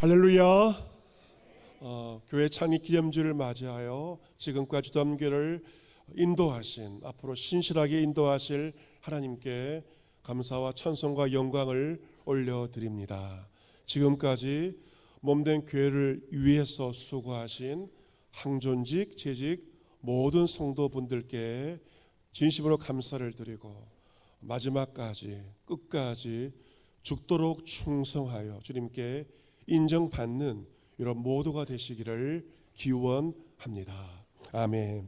할렐루야. 교회 창립 기념주를 맞이하여 지금까지 주담교를 인도하신, 앞으로 신실하게 인도하실 하나님께 감사와 찬송과 영광을 올려드립니다. 지금까지 몸된 교회를 위해서 수고하신 항존직, 재직 모든 성도분들께 진심으로 감사를 드리고 마지막까지 끝까지 죽도록 충성하여 주님께 인정받는 이런 모두가 되시기를 기원합니다. 아멘.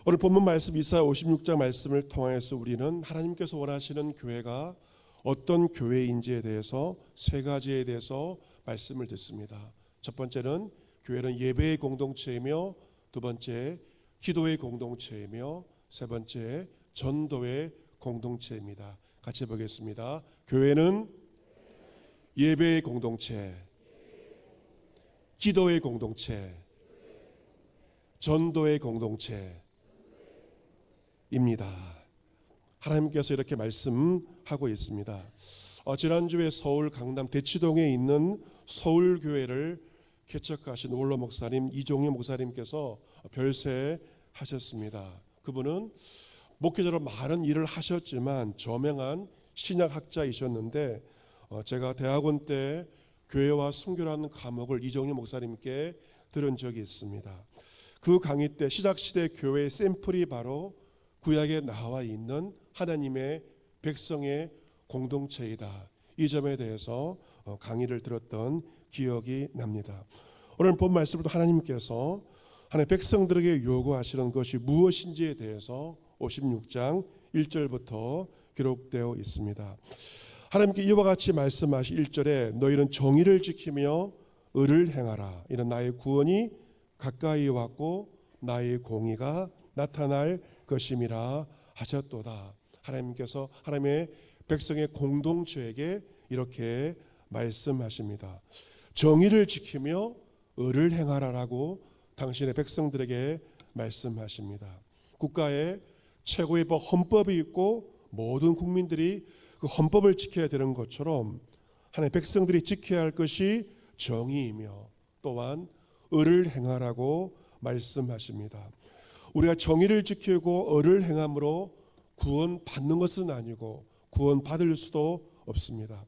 오늘 본문 말씀 이사야 56장 말씀을 통해서 우리는 하나님께서 원하시는 교회가 어떤 교회인지에 대해서 세 가지에 대해서 말씀을 듣습니다. 첫 번째는 교회는 예배의 공동체이며, 두 번째 기도의 공동체이며, 세 번째 전도의 공동체입니다. 같이 보겠습니다. 교회는 예배의 공동체, 기도의 공동체, 전도의 공동체입니다. 하나님께서 이렇게 말씀하고 있습니다. 지난주에 서울 강남 대치동에 있는 서울교회를 개척하신 원로 목사님 이종희 목사님께서 별세하셨습니다. 그분은 목회자로 많은 일을 하셨지만 저명한 신약학자이셨는데, 제가 대학원 때 교회와 선교라는 과목을 이종희 목사님께 들은 적이 있습니다. 그 강의 때 시작시대 교회의 샘플이 바로 구약에 나와 있는 하나님의 백성의 공동체이다. 이 점에 대해서 강의를 들었던 기억이 납니다. 오늘 본 말씀으로 하나님께서 하나님의 백성들에게 요구하시는 것이 무엇인지에 대해서 56장 1절부터 기록되어 있습니다. 하나님께 이와 같이 말씀하신 1절에 너희는 정의를 지키며 의를 행하라. 이는 나의 구원이 가까이 왔고 나의 공의가 나타날 것임이라 하셨도다. 하나님께서 하나님의 백성의 공동체에게 이렇게 말씀하십니다. 정의를 지키며 의를 행하라라고 당신의 백성들에게 말씀하십니다. 국가에 최고의 헌법이 있고 모든 국민들이 그 헌법을 지켜야 되는 것처럼 하나님의 백성들이 지켜야 할 것이 정의이며 또한 의를 행하라고 말씀하십니다. 우리가 정의를 지키고 의를 행함으로 구원받는 것은 아니고 구원받을 수도 없습니다.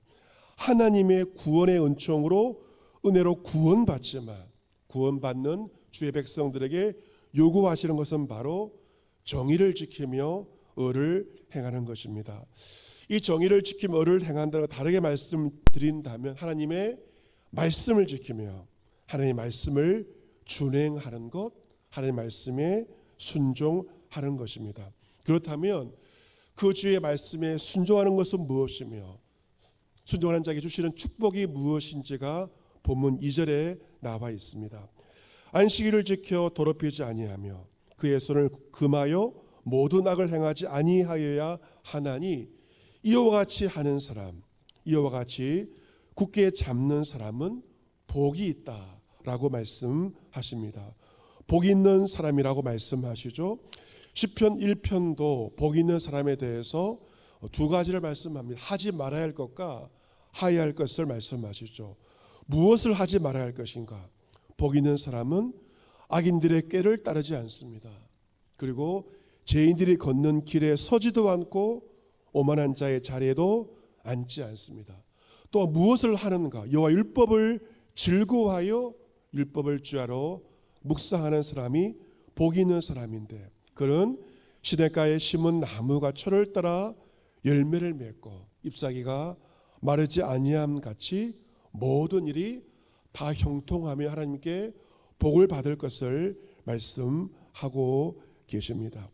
하나님의 구원의 은총으로 은혜로 구원받지만 구원받는 주의 백성들에게 요구하시는 것은 바로 정의를 지키며 의를 행하는 것입니다. 이 정의를 지키며 의를 행한다는 것, 다르게 말씀드린다면 하나님의 말씀을 지키며 하나님의 말씀을 준행하는 것, 하나님의 말씀에 순종하는 것입니다. 그렇다면 그 주의 말씀에 순종하는 것은 무엇이며 순종하는 자에게 주시는 축복이 무엇인지가 본문 2절에 나와 있습니다. 안식일을 지켜 더럽히지 아니하며 그의 손을 금하여 모든 악을 행하지 아니하여야 하나니 이와 같이 하는 사람, 이와 같이 굳게 잡는 사람은 복이 있다라고 말씀하십니다. 복 있는 사람이라고 말씀하시죠. 시편 1편도 복 있는 사람에 대해서 두 가지를 말씀합니다. 하지 말아야 할 것과 하여야 할 것을 말씀하시죠. 무엇을 하지 말아야 할 것인가? 복 있는 사람은 악인들의 꾀를 따르지 않습니다. 그리고 죄인들이 걷는 길에 서지도 않고 오만한 자의 자리에도 앉지 않습니다. 또 무엇을 하는가? 여호와 율법을 즐거워하여 율법을 주야로 묵상하는 사람이 복 있는 사람인데, 그는 시냇가에 심은 나무가 철을 따라 열매를 맺고 잎사귀가 마르지 아니함 같이 모든 일이 다 형통하며 하나님께 복을 받을 것을 말씀하고 계십니다.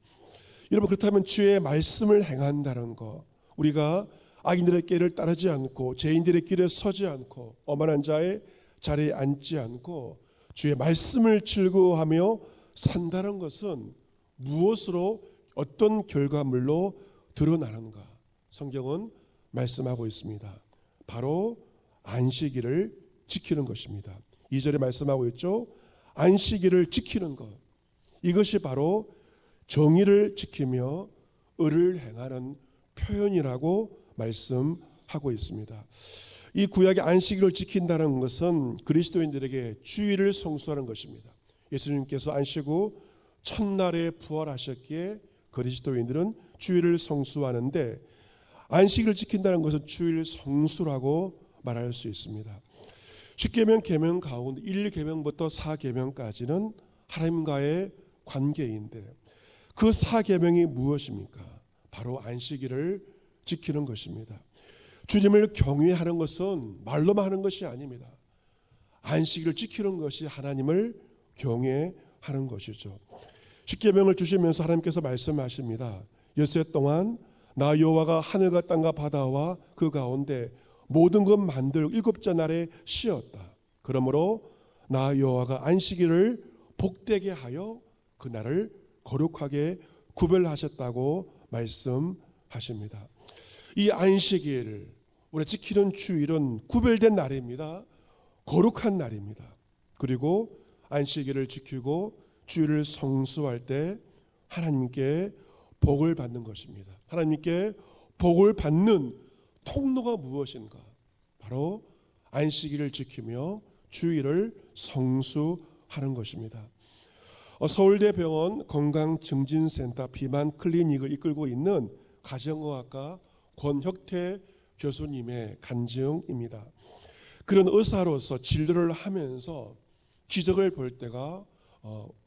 여러분, 그렇다면 주의 말씀을 행한다는 것, 우리가 악인들의 길을 따르지 않고 죄인들의 길에 서지 않고 오만한 자의 자리에 앉지 않고 주의 말씀을 즐거워하며 산다는 것은 무엇으로 어떤 결과물로 드러나는가? 성경은 말씀하고 있습니다. 바로 안식일을 지키는 것입니다. 2절에 말씀하고 있죠. 안식일을 지키는 것, 이것이 바로 정의를 지키며 의를 행하는 표현이라고 말씀하고 있습니다. 이 구약의 안식일을 지킨다는 것은 그리스도인들에게 주일을 성수하는 것입니다. 예수님께서 안식 후 첫날에 부활하셨기에 그리스도인들은 주일을 성수하는데, 안식일을 지킨다는 것은 주일 성수라고 말할 수 있습니다. 10계명 계명 가운데 1계명부터 4계명까지는 하나님과의 관계인데, 그 4계명이 무엇입니까? 바로 안식일을 지키는 것입니다. 주님을 경외하는 것은 말로만 하는 것이 아닙니다. 안식일을 지키는 것이 하나님을 경외하는 것이죠. 10계명을 주시면서 하나님께서 말씀하십니다. 엿새 동안 나 여호와가 하늘과 땅과 바다와 그 가운데 모든 것 만들고 일곱째 날에 쉬었다. 그러므로 나 여호와가 안식일을 복되게 하여 그 날을 거룩하게 구별하셨다고 말씀하십니다. 이 안식일, 우리 지키는 주일은 구별된 날입니다. 거룩한 날입니다. 그리고 안식일을 지키고 주일을 성수할 때 하나님께 복을 받는 것입니다. 하나님께 복을 받는 통로가 무엇인가? 바로 안식일을 지키며 주일을 성수하는 것입니다. 서울대병원 건강증진센터 비만 클리닉을 이끌고 있는 가정의학과 권혁태 교수님의 간증입니다. 그런 의사로서 진료를 하면서 기적을 볼 때가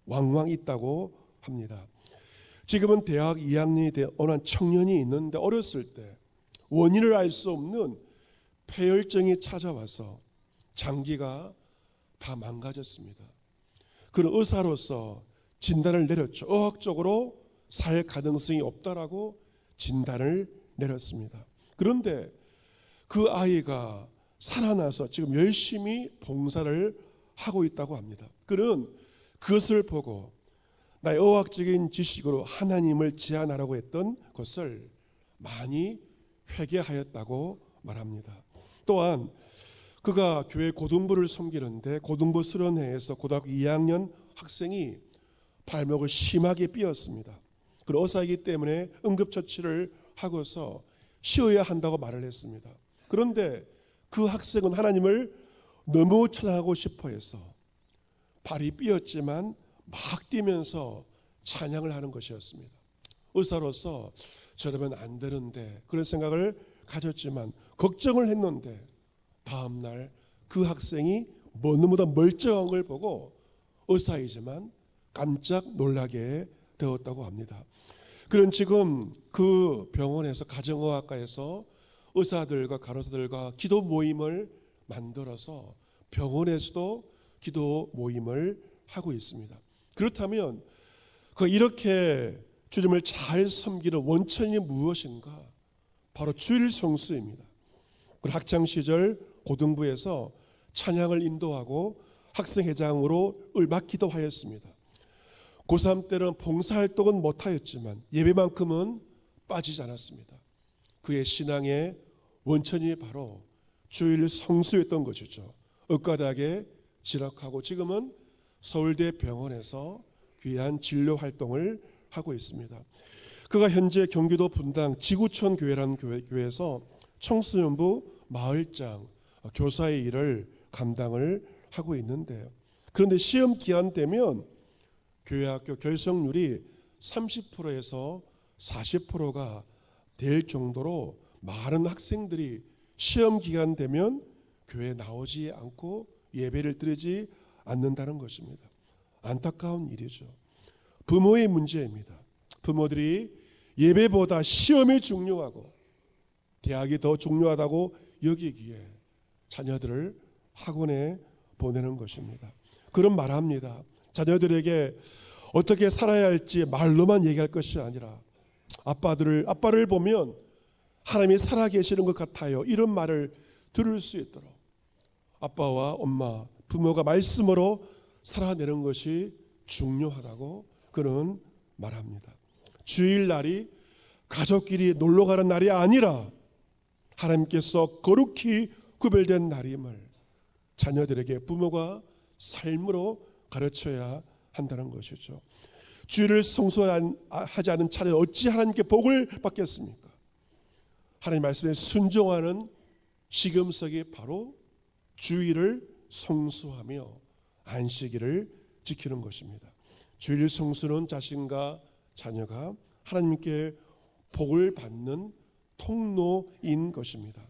왕왕 있다고 합니다. 지금은 대학 2학년이 된 어느 청년이 있는데, 어렸을 때 원인을 알 수 없는 폐혈증이 찾아와서 장기가 다 망가졌습니다. 그런 의사로서 진단을 내렸죠. 의학적으로 살 가능성이 없다라고 진단을 내렸습니다. 그런데 그 아이가 살아나서 지금 열심히 봉사를 하고 있다고 합니다. 그는 그것을 보고 나의 의학적인 지식으로 하나님을 제안하라고 했던 것을 많이 회개하였다고 말합니다. 또한 그가 교회 고등부를 섬기는데, 고등부 수련회에서 고등학교 2학년 학생이 발목을 심하게 삐었습니다. 그 의사이기 때문에 응급처치를 하고서 쉬어야 한다고 말을 했습니다. 그런데 그 학생은 하나님을 너무 찬양하고 싶어 해서 발이 삐었지만 막 뛰면서 찬양을 하는 것이었습니다. 의사로서 저러면 안 되는데 그런 생각을 가졌지만, 걱정을 했는데 다음날 그 학생이 너무나 멀쩡한 걸 보고 의사이지만 깜짝 놀라게 되었다고 합니다. 그런 지금 그 병원에서, 가정의학과에서 의사들과 간호사들과 기도 모임을 만들어서 병원에서도 기도 모임을 하고 있습니다. 그렇다면 이렇게 주님을 잘 섬기는 원천이 무엇인가? 바로 주일 성수입니다. 학창 시절 고등부에서 찬양을 인도하고 학생회장으로 맡기도 하였습니다. 고3 때는 봉사활동은 못하였지만 예배만큼은 빠지지 않았습니다. 그의 신앙의 원천이 바로 주일 성수였던 것이죠. 의과대학에 진학하고 지금은 서울대 병원에서 귀한 진료 활동을 하고 있습니다. 그가 현재 경기도 분당 지구촌 교회라는 교회에서 청소년부 마을장 교사의 일을 감당을 하고 있는데요. 그런데 시험 기간 되면 교회 학교 결석률이 30%에서 40%가 될 정도로 많은 학생들이 시험 기간 되면 교회에 나오지 않고 예배를 드리지 않는다는 것입니다. 안타까운 일이죠. 부모의 문제입니다. 부모들이 예배보다 시험이 중요하고 대학이 더 중요하다고 여기기에 자녀들을 학원에 보내는 것입니다. 그런 말합니다. 자녀들에게 어떻게 살아야 할지 말로만 얘기할 것이 아니라 아빠를 보면 하나님이 살아계시는 것 같아요. 이런 말을 들을 수 있도록 아빠와 엄마, 부모가 말씀으로 살아내는 것이 중요하다고 그는 말합니다. 주일날이 가족끼리 놀러가는 날이 아니라 하나님께서 거룩히 구별된 날임을 자녀들에게 부모가 삶으로 가르쳐야 한다는 것이죠. 주일을 성수하지 않은 자는 어찌 하나님께 복을 받겠습니까? 하나님 말씀에 순종하는 시금석이 바로 주일을 성수하며 안식일을 지키는 것입니다. 주일 성수는 자신과 자녀가 하나님께 복을 받는 통로인 것입니다.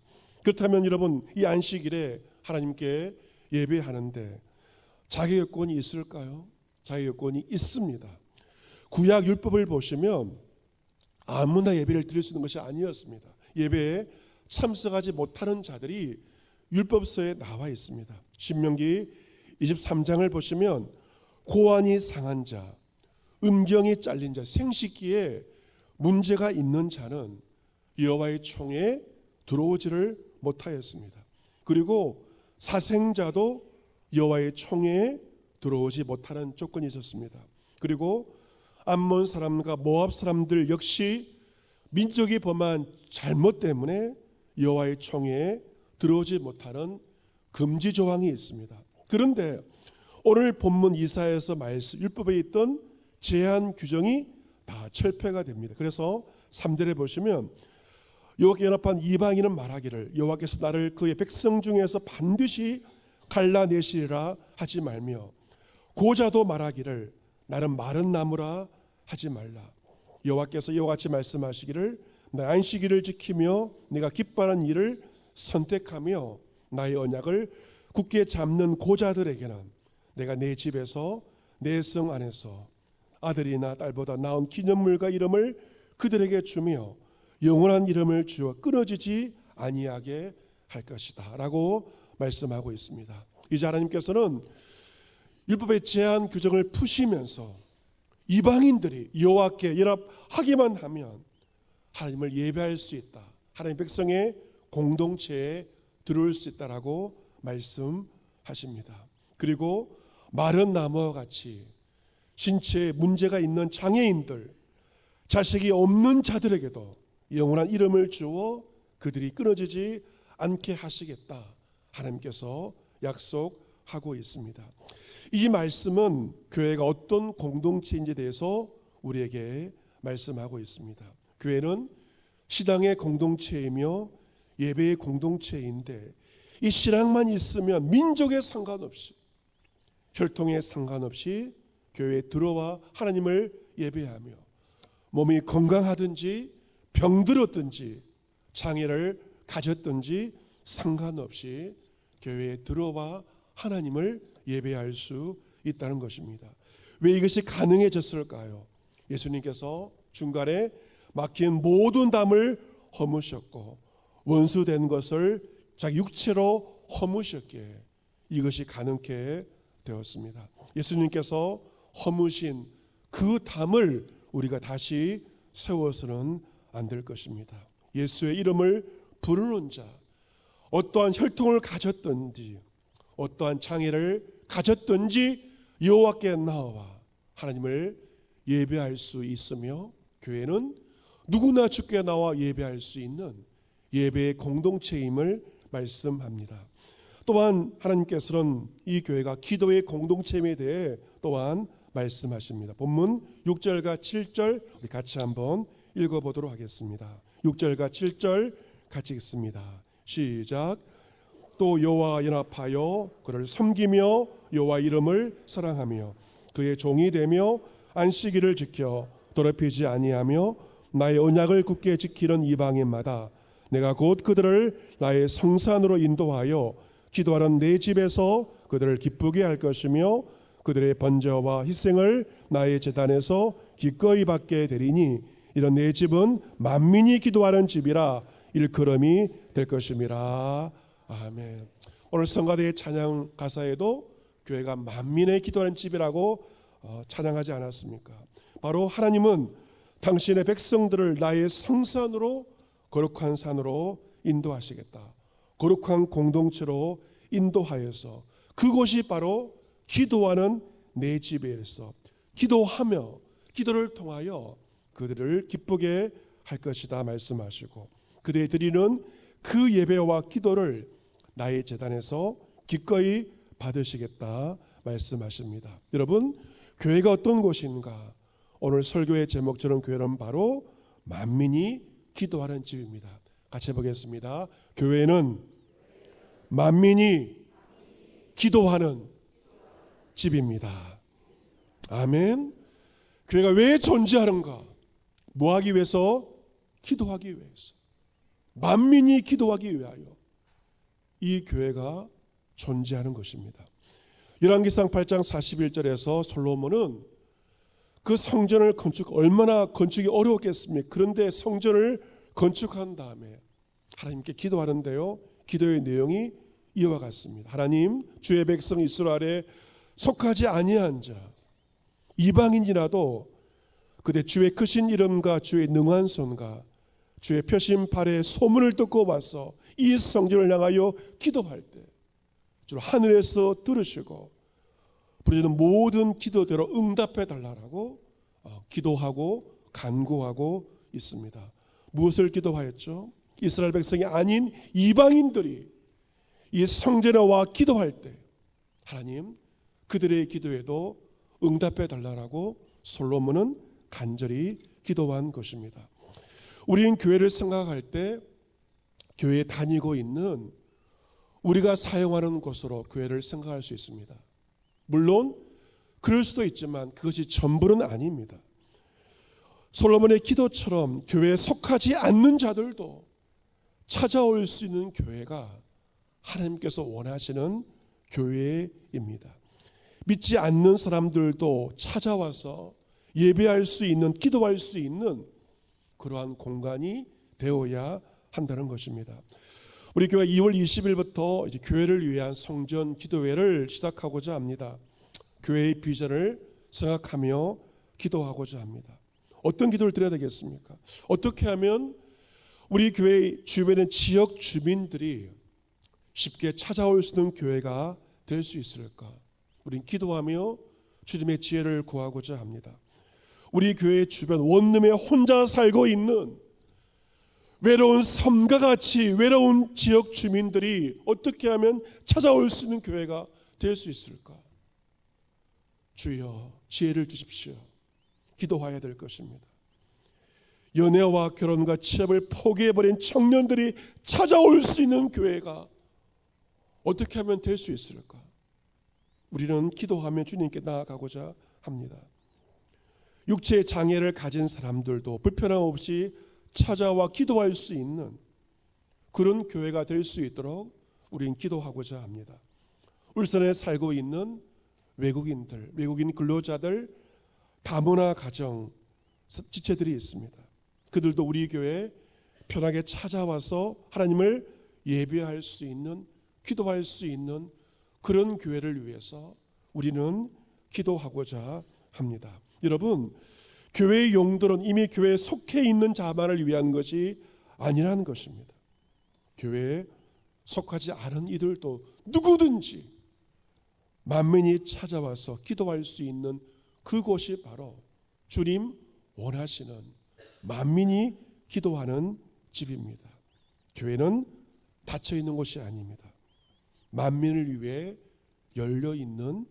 그렇다면 여러분, 이 안식일에 하나님께 예배하는데 자기 여건이 있을까요? 자기 여건이 있습니다. 구약 율법을 보시면 아무나 예배를 드릴 수 있는 것이 아니었습니다. 예배에 참석하지 못하는 자들이 율법서에 나와 있습니다. 신명기 23장을 보시면 고환이 상한 자, 음경이 잘린 자, 생식기에 문제가 있는 자는 여호와의 총회에 들어오지를 못하였습니다. 그리고 사생자도 여호와의 총회에 들어오지 못하는 조건이 있었습니다. 그리고 암몬 사람과 모압 사람들 역시 민족이 범한 잘못 때문에 여호와의 총회에 들어오지 못하는 금지 조항이 있습니다. 그런데 오늘 본문 이사야서 말씀 율법에 있던 제한 규정이 다 철폐가 됩니다. 그래서 3절에 보시면 여호와께 연합한 이방인은 말하기를 여호와께서 나를 그의 백성 중에서 반드시 갈라내시리라 하지 말며 고자도 말하기를 나는 마른 나무라 하지 말라. 여호와께서 이와 같이 말씀하시기를 내 안식일을 지키며 내가 기뻐하는 일을 선택하며 나의 언약을 굳게 잡는 고자들에게는 내가 내 집에서 내 성 안에서 아들이나 딸보다 나은 기념물과 이름을 그들에게 주며 영원한 이름을 주어 끊어지지 아니하게 할 것이다 라고 말씀하고 있습니다. 이제 하나님께서는 율법의 제한 규정을 푸시면서 이방인들이 여호와께 연합하기만 하면 하나님을 예배할 수 있다, 하나님 백성의 공동체에 들어올 수 있다라고 말씀하십니다. 그리고 마른 나무와 같이 신체에 문제가 있는 장애인들, 자식이 없는 자들에게도 영원한 이름을 주어 그들이 끊어지지 않게 하시겠다 하나님께서 약속하고 있습니다. 이 말씀은 교회가 어떤 공동체인지에 대해서 우리에게 말씀하고 있습니다. 교회는 신앙의 공동체이며 예배의 공동체인데 이 신앙만 있으면 민족에 상관없이 혈통에 상관없이 교회에 들어와 하나님을 예배하며 몸이 건강하든지 병들었든지 장애를 가졌든지 상관없이 교회에 들어와 하나님을 예배할 수 있다는 것입니다. 왜 이것이 가능해졌을까요? 예수님께서 중간에 막힌 모든 담을 허무셨고 원수된 것을 자기 육체로 허무셨기에 이것이 가능케 되었습니다. 예수님께서 허무신 그 담을 우리가 다시 세워서는 안 될 것입니다. 예수의 이름을 부르는 자, 어떠한 혈통을 가졌든지 어떠한 장애를 가졌든지 여호와께 나와 하나님을 예배할 수 있으며 교회는 누구나 주께 나와 예배할 수 있는 예배의 공동체임을 말씀합니다. 또한 하나님께서는 이 교회가 기도의 공동체임에 대해 또한 말씀하십니다. 본문 6절과 7절 우리 같이 한번 읽어보도록 하겠습니다. 6절과 7절 같이 읽습니다. 시작. 또 여호와 연합하여 그를 섬기며 여호와 이름을 사랑하며 그의 종이 되며 안식일을 지켜 더럽히지 아니하며 나의 언약을 굳게 지키는 이방인마다 내가 곧 그들을 나의 성산으로 인도하여 기도하는 내 집에서 그들을 기쁘게 할 것이며 그들의 번제와 희생을 나의 제단에서 기꺼이 받게 되리니 이런 내 집은 만민이 기도하는 집이라 일컬음이 될 것임이라. 아멘. 오늘 성가대의 찬양 가사에도 교회가 만민의 기도하는 집이라고 찬양하지 않았습니까? 바로 하나님은 당신의 백성들을 나의 성산으로 거룩한 산으로 인도하시겠다. 거룩한 공동체로 인도하여서 그곳이 바로 기도하는 내 집에서 기도하며 기도를 통하여 그들을 기쁘게 할 것이다 말씀하시고 그들이 드리는 그 예배와 기도를 나의 제단에서 기꺼이 받으시겠다 말씀하십니다. 여러분, 교회가 어떤 곳인가? 오늘 설교의 제목처럼 교회는 바로 만민이 기도하는 집입니다. 같이 해보겠습니다. 교회는 만민이 기도하는 집입니다. 아멘. 교회가 왜 존재하는가? 뭐 하기 위해서? 기도하기 위해서. 만민이 기도하기 위하여 이 교회가 존재하는 것입니다. 열왕기상 8장 41절에서 솔로몬은 그 성전을 얼마나 건축이 어려웠겠습니까? 그런데 성전을 건축한 다음에 하나님께 기도하는데요, 기도의 내용이 이와 같습니다. 하나님, 주의 백성 이스라엘에 속하지 아니한 자 이방인이라도 그대 주의 크신 이름과 주의 능한 손과 주의 펴신 팔의 소문을 듣고 와서 이 성전을 향하여 기도할 때 주 하늘에서 들으시고 부르짖는 모든 기도대로 응답해 달라고 기도하고 간구하고 있습니다. 무엇을 기도하였죠? 이스라엘 백성이 아닌 이방인들이 이 성전에 와 기도할 때 하나님, 그들의 기도에도 응답해 달라고 솔로몬은 간절히 기도한 것입니다. 우리는 교회를 생각할 때 교회에 다니고 있는 우리가 사용하는 곳으로 교회를 생각할 수 있습니다. 물론 그럴 수도 있지만 그것이 전부는 아닙니다. 솔로몬의 기도처럼 교회에 속하지 않는 자들도 찾아올 수 있는 교회가 하나님께서 원하시는 교회입니다. 믿지 않는 사람들도 찾아와서 예배할 수 있는, 기도할 수 있는 그러한 공간이 되어야 한다는 것입니다. 우리 교회 2월 20일부터 이제 교회를 위한 성전 기도회를 시작하고자 합니다. 교회의 비전을 생각하며 기도하고자 합니다. 어떤 기도를 드려야 되겠습니까? 어떻게 하면 우리 교회 주변의 지역 주민들이 쉽게 찾아올 수 있는 교회가 될 수 있을까? 우린 기도하며 주님의 지혜를 구하고자 합니다. 우리 교회 주변 원룸에 혼자 살고 있는 외로운 섬과 같이 외로운 지역 주민들이 어떻게 하면 찾아올 수 있는 교회가 될 수 있을까? 주여 지혜를 주십시오. 기도해야 될 것입니다. 연애와 결혼과 취업을 포기해버린 청년들이 찾아올 수 있는 교회가 어떻게 하면 될 수 있을까? 우리는 기도하며 주님께 나아가고자 합니다. 육체의 장애를 가진 사람들도 불편함 없이 찾아와 기도할 수 있는 그런 교회가 될 수 있도록 우리는 기도하고자 합니다. 울산에 살고 있는 외국인들, 외국인 근로자들, 다문화 가정 지체들이 있습니다. 그들도 우리 교회에 편하게 찾아와서 하나님을 예배할 수 있는, 기도할 수 있는 그런 교회를 위해서 우리는 기도하고자 합니다. 여러분, 교회의 용도는 이미 교회에 속해 있는 자만을 위한 것이 아니라는 것입니다. 교회에 속하지 않은 이들도 누구든지 만민이 찾아와서 기도할 수 있는 그곳이 바로 주님 원하시는 만민이 기도하는 집입니다. 교회는 닫혀 있는 곳이 아닙니다. 만민을 위해 열려 있는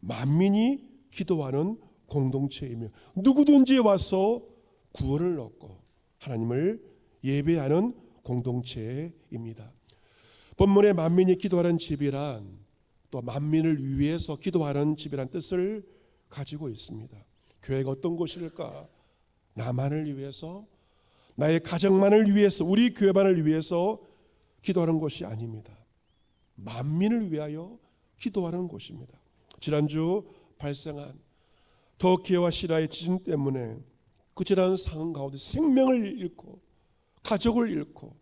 만민이 기도하는 공동체이며 누구든지 와서 구원을 얻고 하나님을 예배하는 공동체입니다. 본문에 만민이 기도하는 집이란 또 만민을 위해서 기도하는 집이란 뜻을 가지고 있습니다. 교회가 어떤 곳일까? 나만을 위해서, 나의 가정만을 위해서, 우리 교회만을 위해서 기도하는 곳이 아닙니다. 만민을 위하여 기도하는 곳입니다. 지난주 발생한 터키와 시리아의 지진 때문에 그 지난 상황 가운데 생명을 잃고 가족을 잃고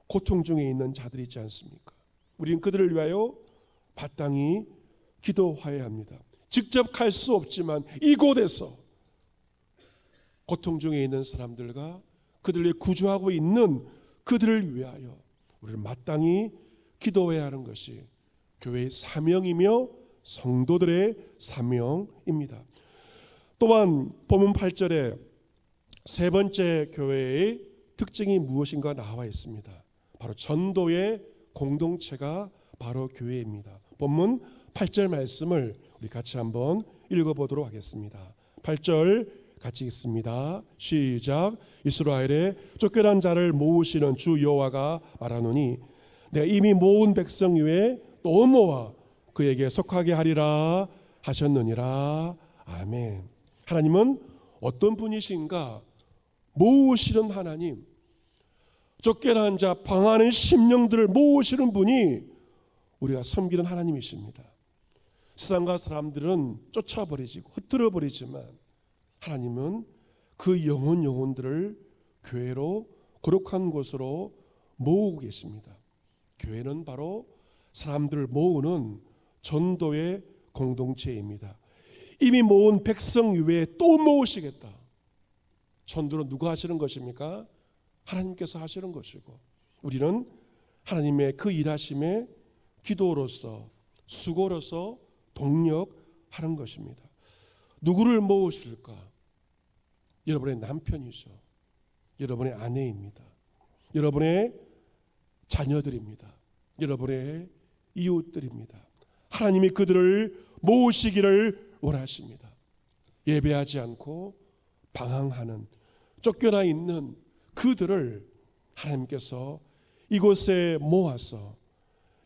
고통 중에 있는 자들이 있지 않습니까? 우리는 그들을 위하여 마땅히 기도해야 합니다. 직접 갈 수 없지만 이곳에서 고통 중에 있는 사람들과 그들을 구조하고 있는 그들을 위하여 우리는 마땅히 기도해야 하는 것이 교회의 사명이며 성도들의 사명입니다. 또한 본문 8절에 세 번째 교회의 특징이 무엇인가 나와 있습니다. 바로 전도의 공동체가 바로 교회입니다. 본문 8절 말씀을 우리 같이 한번 읽어보도록 하겠습니다. 8절 같이 읽습니다. 시작. 이스라엘에 쫓겨난 자를 모으시는 주 여호와가 말하노니 내가 이미 모은 백성 위에 또 모아 그에게 속하게 하리라 하셨느니라. 아멘. 하나님은 어떤 분이신가? 모으시는 하나님, 쫓겨난 자, 방하는 심령들을 모으시는 분이 우리가 섬기는 하나님이십니다. 세상과 사람들은 쫓아버리고 흩어버리지만 하나님은 그 영혼들을 교회로, 거룩한 곳으로 모으고 계십니다. 교회는 바로 사람들을 모으는 전도의 공동체입니다. 이미 모은 백성 외에 또 모으시겠다. 전도는 누가 하시는 것입니까? 하나님께서 하시는 것이고, 우리는 하나님의 그 일하심에 기도로서, 수고로서 동력하는 것입니다. 누구를 모으실까? 여러분의 남편이죠. 여러분의 아내입니다. 여러분의 자녀들입니다. 여러분의 이웃들입니다. 하나님이 그들을 모으시기를 원하십니다. 예배하지 않고 방황하는, 쫓겨나 있는 그들을 하나님께서 이곳에 모아서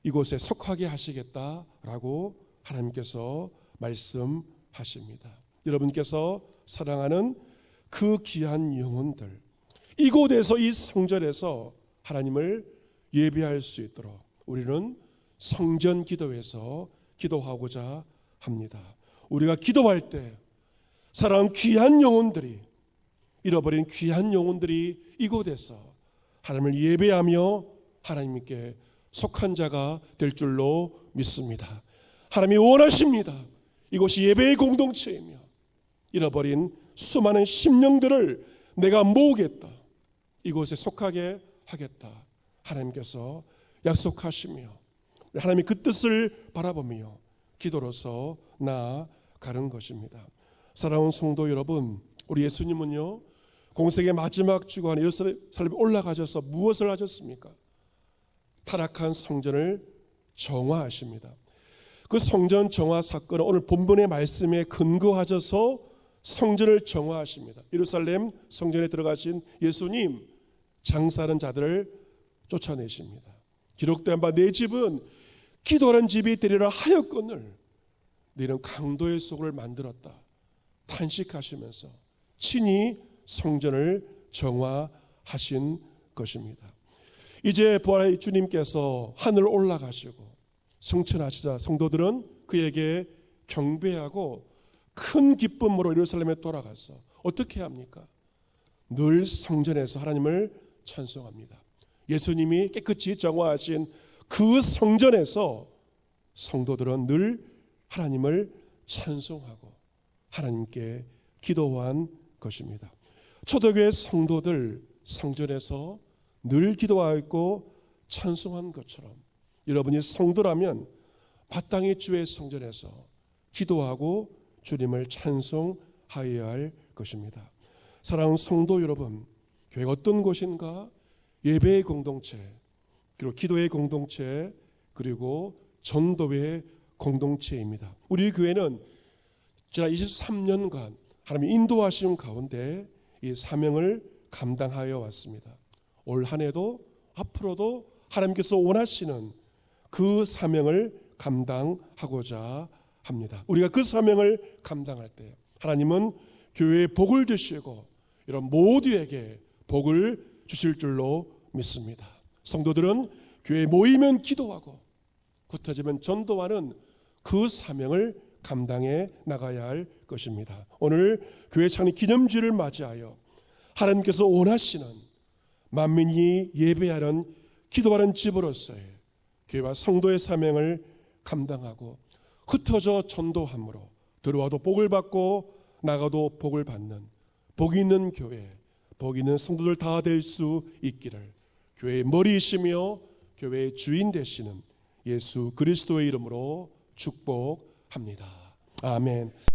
이곳에 속하게 하시겠다라고 하나님께서 말씀하십니다. 여러분께서 사랑하는 그 귀한 영혼들, 이곳에서, 이 성전에서 하나님을 예배할 수 있도록 우리는 성전 기도에서 기도하고자 합니다. 우리가 기도할 때 사랑하는 귀한 영혼들이, 잃어버린 귀한 영혼들이 이곳에서 하나님을 예배하며 하나님께 속한 자가 될 줄로 믿습니다. 하나님이 원하십니다. 이곳이 예배의 공동체이며 잃어버린 수많은 심령들을 내가 모으겠다, 이곳에 속하게 하겠다, 하나님께서 약속하시며 하나님이 그 뜻을 바라보며 기도로서 나아가는 것입니다. 사랑하는 성도 여러분, 우리 예수님은요, 공생의 마지막 주간 예루살렘에 올라가셔서 무엇을 하셨습니까? 타락한 성전을 정화하십니다. 그 성전 정화 사건은 오늘 본문의 말씀에 근거하셔서 성전을 정화하십니다. 예루살렘 성전에 들어가신 예수님, 장사하는 자들을 쫓아내십니다. 기록된 바 내 집은 기도하는 집이 되리라 하였거늘 너희는 강도의 속을 만들었다 탄식하시면서 친히 성전을 정화하신 것입니다. 이제 부활의 주님께서 하늘 올라가시고 승천하시자 성도들은 그에게 경배하고 큰 기쁨으로 예루살렘에 돌아가서 어떻게 합니까? 늘 성전에서 하나님을 찬송합니다. 예수님이 깨끗이 정화하신 그 성전에서 성도들은 늘 하나님을 찬송하고 하나님께 기도한 것입니다. 초대교회 성도들 성전에서 늘 기도하고 찬송한 것처럼 여러분이 성도라면 마땅히 주의 성전에서 기도하고 주님을 찬송하여야 할 것입니다. 사랑하는 성도 여러분, 교회가 어떤 곳인가? 예배의 공동체, 그리고 기도의 공동체, 그리고 전도의 공동체입니다. 우리 교회는 지난 23년간 하나님의 인도하심 가운데 이 사명을 감당하여 왔습니다. 올 한 해도 앞으로도 하나님께서 원하시는 그 사명을 감당하고자 합니다. 우리가 그 사명을 감당할 때 하나님은 교회에 복을 주시고 이런 모두에게 복을 주실 줄로 믿습니다. 성도들은 교회에 모이면 기도하고 흩어지면 전도하는 그 사명을 감당해 나가야 할 것입니다. 오늘 교회 창립 기념주일을 맞이하여 하나님께서 원하시는 만민이 예배하는 기도하는 집으로서의 교회와 성도의 사명을 감당하고 흩어져 전도함으로 들어와도 복을 받고 나가도 복을 받는 복 있는 교회, 복 있는 성도들 다 될 수 있기를 교회의 머리이시며 교회의 주인 되시는 예수 그리스도의 이름으로 축복합니다. 아멘.